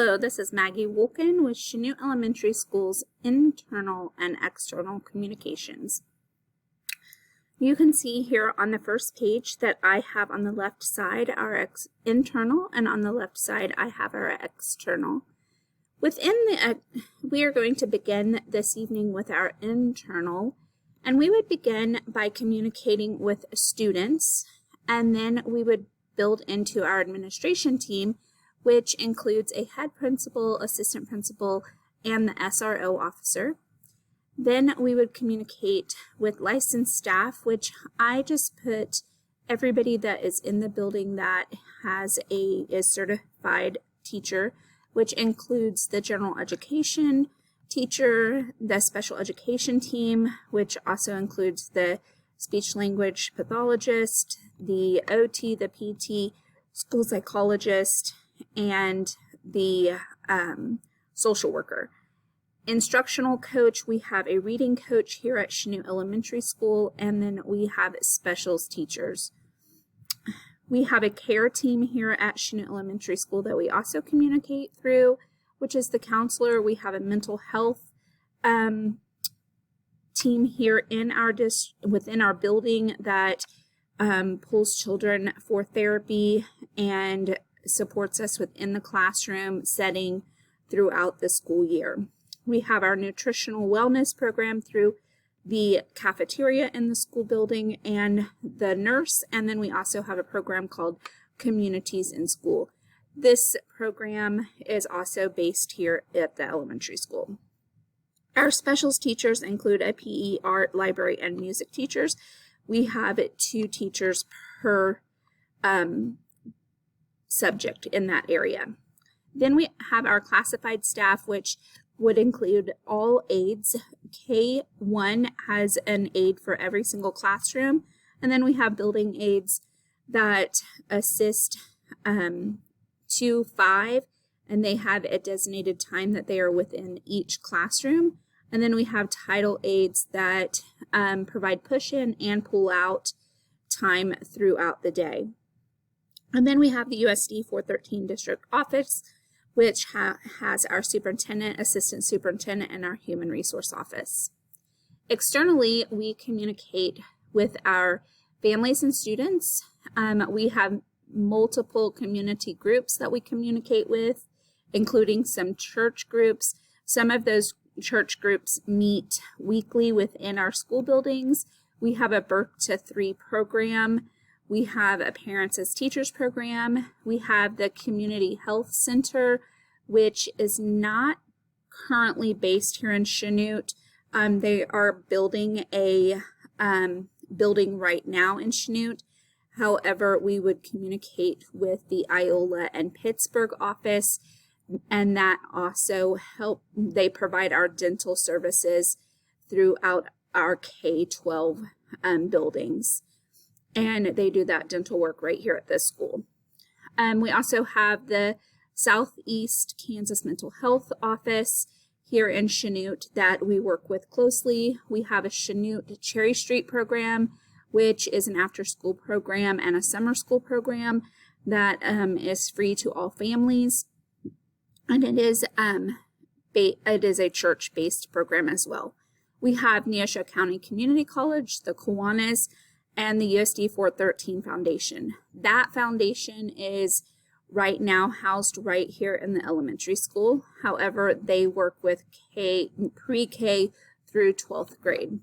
Hello, this is Maggie Wolken with Chanute Elementary School's internal and external communications. You can see here on the first page that I have on the left side our internal, and on the left side I have our external. We are going to begin this evening with our internal, and we would begin by communicating with students, and then we would build into our administration team, which includes a head principal, assistant principal, and the SRO officer. Then we would communicate with licensed staff, which I just put everybody that is in the building that is certified teacher, which includes the general education teacher, the special education team, which also includes the speech language pathologist, the OT, the PT, school psychologist, and the social worker. Instructional coach, we have a reading coach here at Chanute Elementary School, and then we have specials teachers. We have a care team here at Chanute Elementary School that we also communicate through, which is the counselor. We have a mental health team here in within our building that pulls children for therapy and supports us within the classroom setting throughout the school year. We have our nutritional wellness program through the cafeteria in the school building and the nurse, and then we also have a program called Communities in School. This program is also based here at the elementary school. Our specials teachers include a PE, art, library, and music teachers. We have 2 teachers per subject in that area. Then we have our classified staff, which would include all aides. K1 has an aide for every single classroom, and then we have building aides that assist 2-5, and they have a designated time that they are within each classroom. And then we have title aides that provide push-in and pull-out time throughout the day. And then we have the USD 413 district office, which has our superintendent, assistant superintendent, and our human resource office. Externally, we communicate with our families and students. We have multiple community groups that we communicate with, including some church groups. Some of those church groups meet weekly within our school buildings. We have a Birth to 3 program. We have a Parents as Teachers program. We have the Community Health Center, which is not currently based here in Chanute. They are building a building right now in Chanute. However, we would communicate with the Iola and Pittsburgh office, and that also they provide our dental services throughout our K-12 buildings. And they do that dental work right here at this school. We also have the Southeast Kansas Mental Health Office here in Chanute that we work with closely. We have a Chanute Cherry Street program, which is an after-school program and a summer school program that is free to all families. And it is a church-based program as well. We have Neosho County Community College, the Kiwanis, and the USD 413 Foundation. That foundation is right now housed right here in the elementary school. However, they work with pre-K through 12th grade.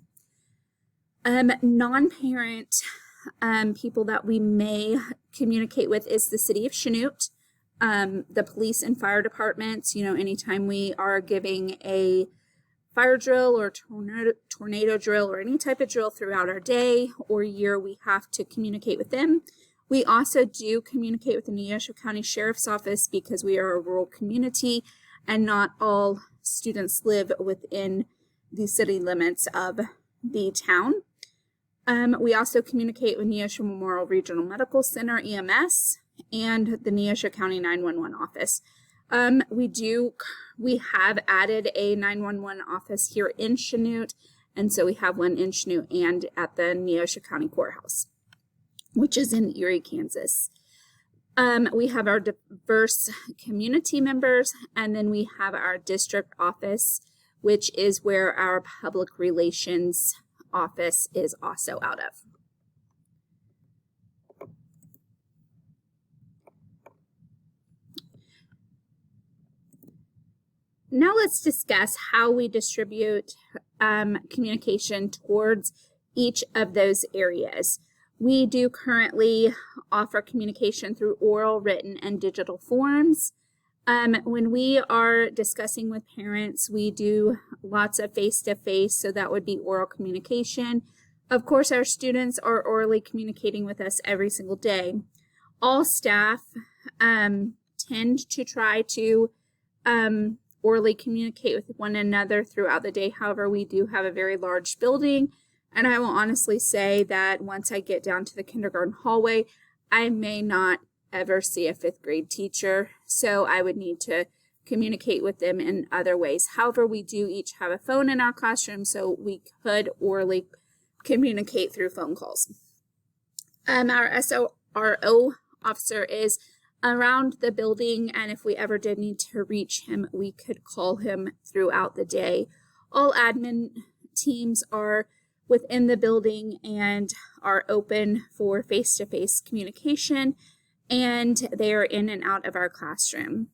Non-parent people that we may communicate with is the city of Chanute, the police and fire departments. Anytime we are giving a fire drill or tornado drill or any type of drill throughout our day or year, we have to communicate with them. We also do communicate with the Neosho County Sheriff's Office because we are a rural community and not all students live within the city limits of the town. We also communicate with Neosho Memorial Regional Medical Center, EMS, and the Neosho County 911 office. We have added a 911 office here in Chanute, and so we have one in Chanute and at the Neosho County Courthouse, which is in Erie, Kansas. We have our diverse community members, and then we have our district office, which is where our public relations office is also out of. Now let's discuss how we distribute communication towards each of those areas. We do currently offer communication through oral, written, and digital forms. When we are discussing with parents, we do lots of face-to-face, so that would be oral communication. Of course, our students are orally communicating with us every single day. All staff tend to try to orally communicate with one another throughout the day. However, we do have a very large building, and I will honestly say that once I get down to the kindergarten hallway, I may not ever see a 5th grade teacher, so I would need to communicate with them in other ways. However, we do each have a phone in our classroom, so we could orally communicate through phone calls. Our SRO officer is around the building, and if we ever did need to reach him, we could call him throughout the day. All admin teams are within the building and are open for face-to-face communication, and they are in and out of our classroom.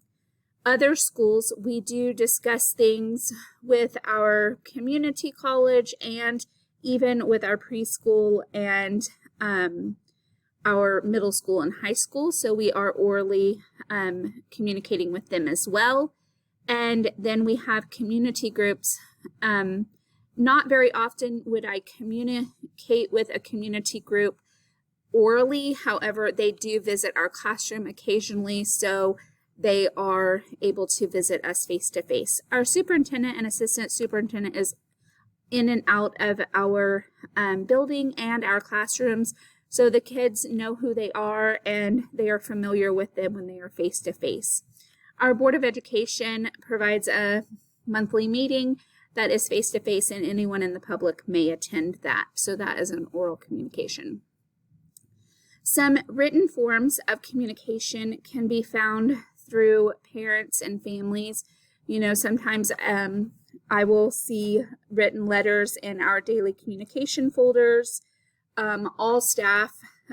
Other schools, we do discuss things with our community college and even with our preschool and our middle school and high school, so we are orally communicating with them as well. And then we have community groups. Not very often would I communicate with a community group orally. However, they do visit our classroom occasionally, so they are able to visit us face-to-face. Our superintendent and assistant superintendent is in and out of our building and our classrooms, so the kids know who they are and they are familiar with them when they are face-to-face. Our Board of Education provides a monthly meeting that is face-to-face, and anyone in the public may attend that. So that is an oral communication. Some written forms of communication can be found through parents and families. You know, sometimes I will see written letters in our daily communication folders. All staff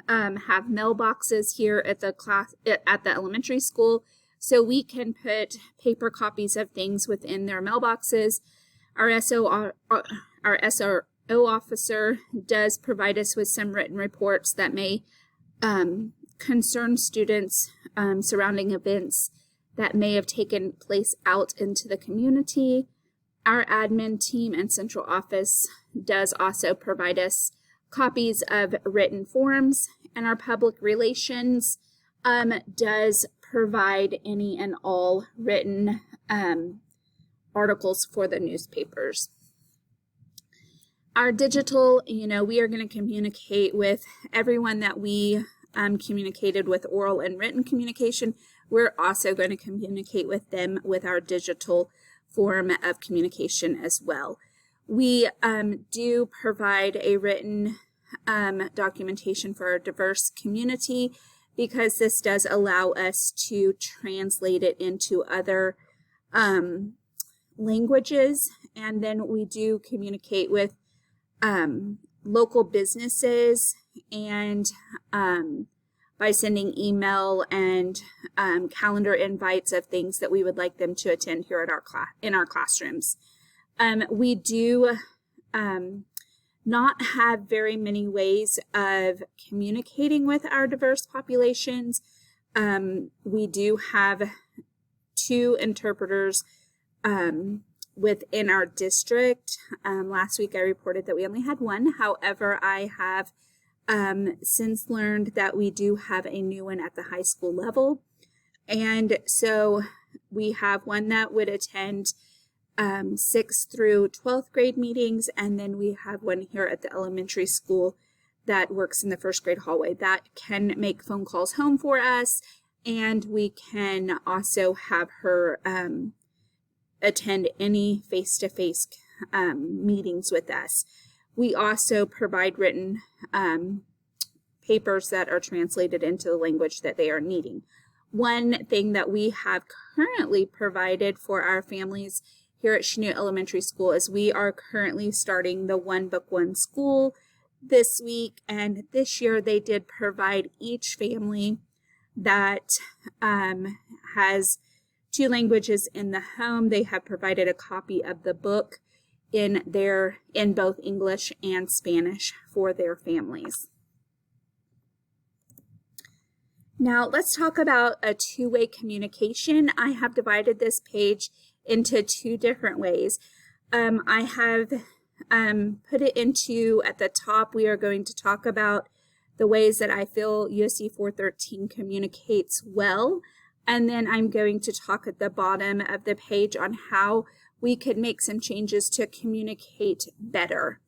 have mailboxes here at the elementary school, so we can put paper copies of things within their mailboxes. Our SRO officer does provide us with some written reports that may concern students surrounding events that may have taken place out into the community. Our admin team and central office does also provide us copies of written forms, and our public relations does provide any and all written articles for the newspapers. Our digital, we are going to communicate with everyone that we communicated with oral and written communication. We're also going to communicate with them with our digital form of communication as well. We do provide a written documentation for our diverse community because this does allow us to translate it into other languages, and then we do communicate with local businesses and by sending email and calendar invites of things that we would like them to attend here at in our classrooms. We do not have very many ways of communicating with our diverse populations. We do have 2 interpreters within our district. Last week I reported that we only had 1. However, I have since learned that we do have a new one at the high school level. And so we have one that would attend 6th through 12th grade meetings, and then we have one here at the elementary school that works in the 1st grade hallway that can make phone calls home for us, and we can also have her attend any face-to-face meetings with us. We also provide written papers that are translated into the language that they are needing. One thing that we have currently provided for our families here at Chanute Elementary School is we are currently starting the One Book One School this week, and this year they did provide each family that has 2 languages in the home. They have provided a copy of the book in both English and Spanish for their families. Now let's talk about a 2-way communication. I have divided this page into 2 different ways. I have put it into, at the top, we are going to talk about the ways that I feel USD 413 communicates well. And then I'm going to talk at the bottom of the page on how we could make some changes to communicate better.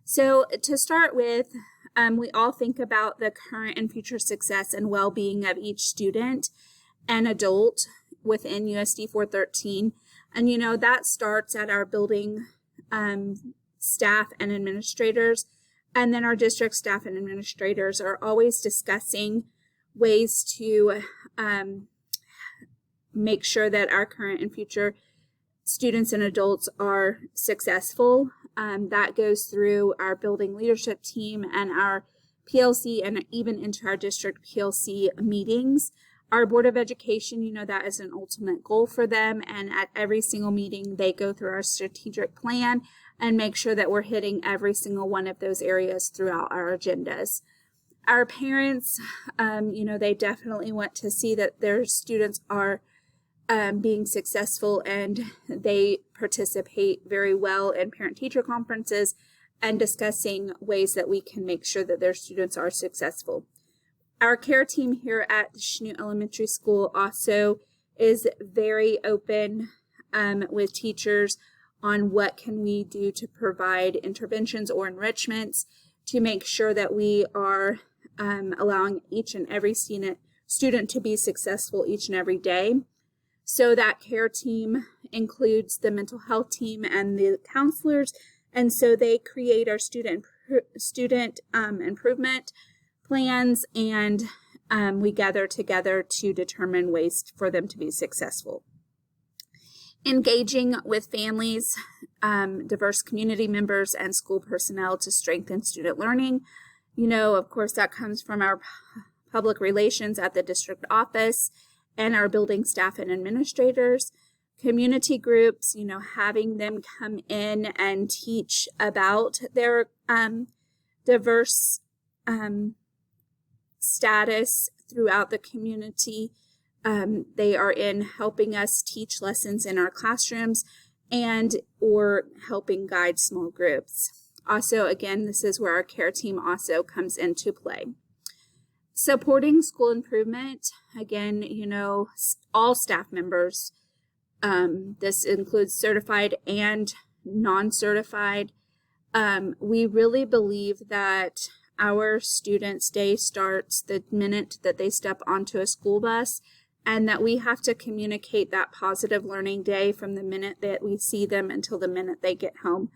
So to start with, we all think about the current and future success and well-being of each student and adult within USD 413. And that starts at our building staff and administrators. And then our district staff and administrators are always discussing ways to make sure that our current and future students and adults are successful. That goes through our building leadership team and our PLC and even into our district PLC meetings. Our Board of Education, that is an ultimate goal for them. And at every single meeting, they go through our strategic plan and make sure that we're hitting every single one of those areas throughout our agendas. Our parents, they definitely want to see that their students are being successful, and they participate very well in parent-teacher conferences and discussing ways that we can make sure that their students are successful. Our care team here at the Chanute Elementary School also is very open with teachers on what can we do to provide interventions or enrichments to make sure that we are allowing each and every student to be successful each and every day. So that care team includes the mental health team and the counselors, and so they create our student improvement plans, and we gather together to determine ways for them to be successful. Engaging with families, diverse community members, and school personnel to strengthen student learning. Of course, that comes from our public relations at the district office and our building staff and administrators. Community groups, having them come in and teach about their diverse status throughout the community. They are in helping us teach lessons in our classrooms or helping guide small groups. Also, again, this is where our care team also comes into play. Supporting school improvement, again, all staff members, this includes certified and non-certified. We really believe that our students' day starts the minute that they step onto a school bus, and that we have to communicate that positive learning day from the minute that we see them until the minute they get home.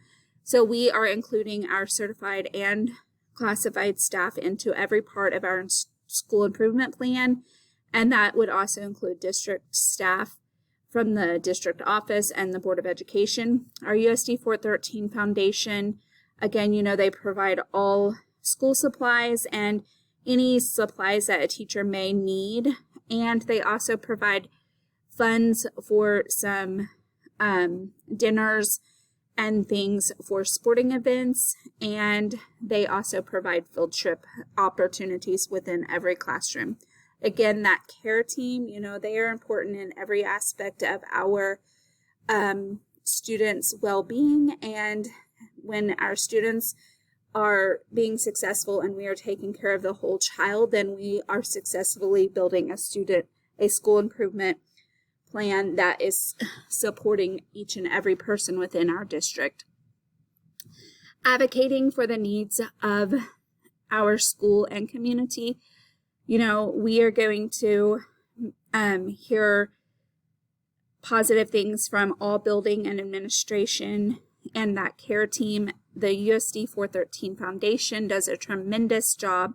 So we are including our certified and classified staff into every part of our school improvement plan, and that would also include district staff from the district office and the Board of Education. Our USD 413 Foundation, again, they provide all school supplies and any supplies that a teacher may need, and they also provide funds for some dinners and things for sporting events, and they also provide field trip opportunities within every classroom. Again, that care team, they are important in every aspect of our students' well-being, and when our students are being successful and we are taking care of the whole child, then we are successfully building a school improvement plan that is supporting each and every person within our district. Advocating for the needs of our school and community. We are going to hear positive things from all building and administration and that care team. The USD 413 Foundation does a tremendous job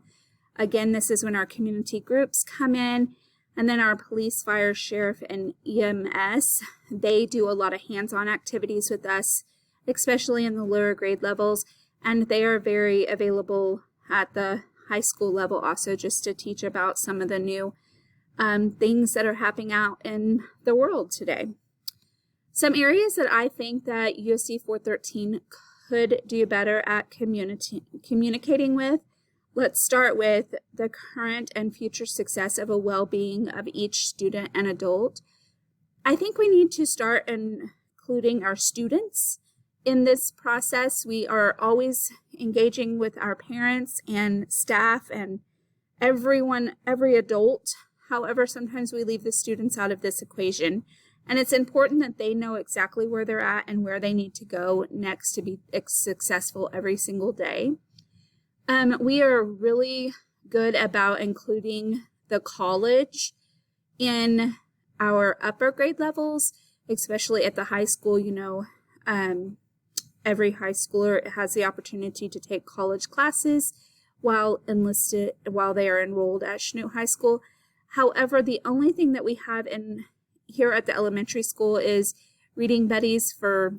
Again, this is when our community groups come in, and then our police, fire, sheriff, and EMS, they do a lot of hands-on activities with us, especially in the lower grade levels, and they are very available at the high school level also, just to teach about some of the new things that are happening out in the world today. Some areas that I think that USD 413 could do better at communicating with. Let's start with the current and future success of a well-being of each student and adult. I think we need to start including our students in this process. We are always engaging with our parents and staff and everyone, every adult. However, sometimes we leave the students out of this equation. And it's important that they know exactly where they're at and where they need to go next to be successful every single day. We are really good about including the college in our upper grade levels, especially at the high school. You know, every high schooler has the opportunity to take college classes while they are enrolled at Chanute High School. However, the only thing that we have here at the elementary school is reading buddies for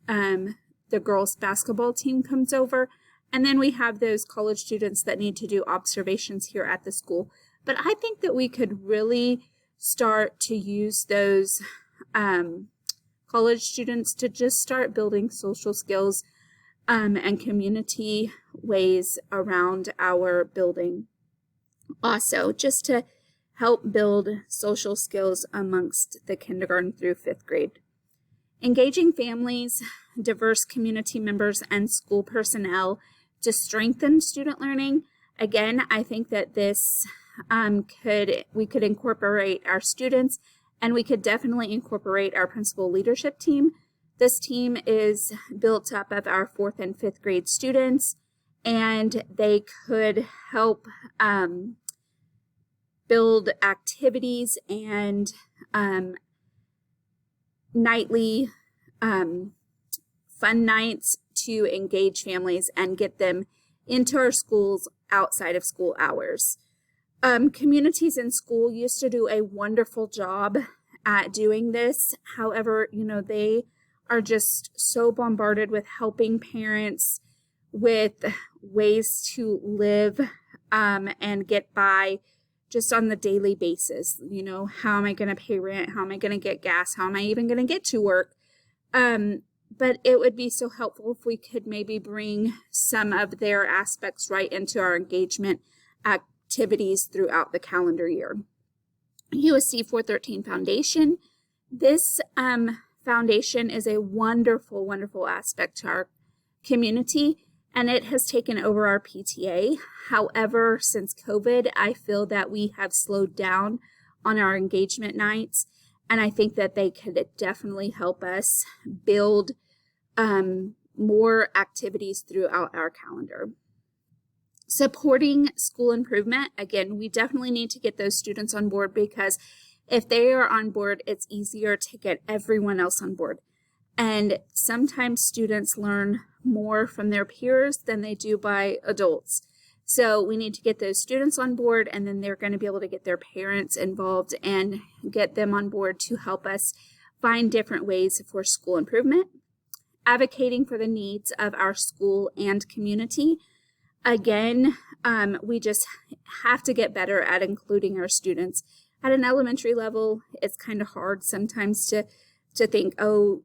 the girls basketball team comes over, and then we have those college students that need to do observations here at the school. But I think that we could really start to use those college students to just start building social skills and community ways around our building. Also, just to help build social skills amongst the kindergarten through 5th grade. Engaging families, diverse community members, and school personnel to strengthen student learning. Again, I think that this we could incorporate our students, and we could definitely incorporate our principal leadership team. This team is built up of our 4th and 5th grade students, and they could help build activities and nightly fun nights to engage families and get them into our schools outside of school hours. Communities in school used to do a wonderful job at doing this. However, you know, they are just so bombarded with helping parents with ways to live and get by just on the daily basis. You know, how am I going to pay rent? How am I going to get gas? How am I even going to get to work? But it would be so helpful if we could maybe bring some of their aspects right into our engagement activities throughout the calendar year. USD 413 Foundation. This foundation is a wonderful, wonderful aspect to our community, and it has taken over our PTA. However, since COVID, I feel that we have slowed down on our engagement nights, and I think that they could definitely help us build more activities throughout our calendar. Supporting school improvement. Again, we definitely need to get those students on board, because if they are on board, it's easier to get everyone else on board. And sometimes students learn more from their peers than they do by adults. So we need to get those students on board, and then they're going to be able to get their parents involved and get them on board to help us find different ways for school improvement. Advocating for the needs of our school and community. Again, we just have to get better at including our students. At an elementary level, it's kind of hard sometimes to think, oh,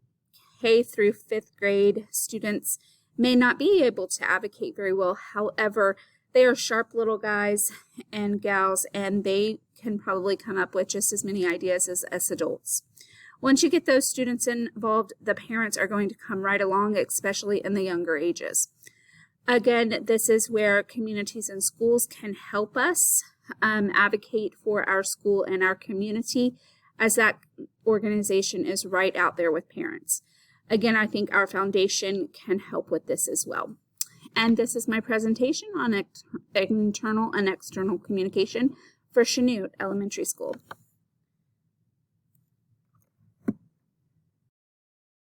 K through 5th grade students may not be able to advocate very well. However, they are sharp little guys and gals, and they can probably come up with just as many ideas as us adults. Once you get those students involved, the parents are going to come right along, especially in the younger ages. Again, this is where communities and schools can help us advocate for our school and our community, as that organization is right out there with parents. Again, I think our foundation can help with this as well. And this is my presentation on internal and external communication for Chanute Elementary School.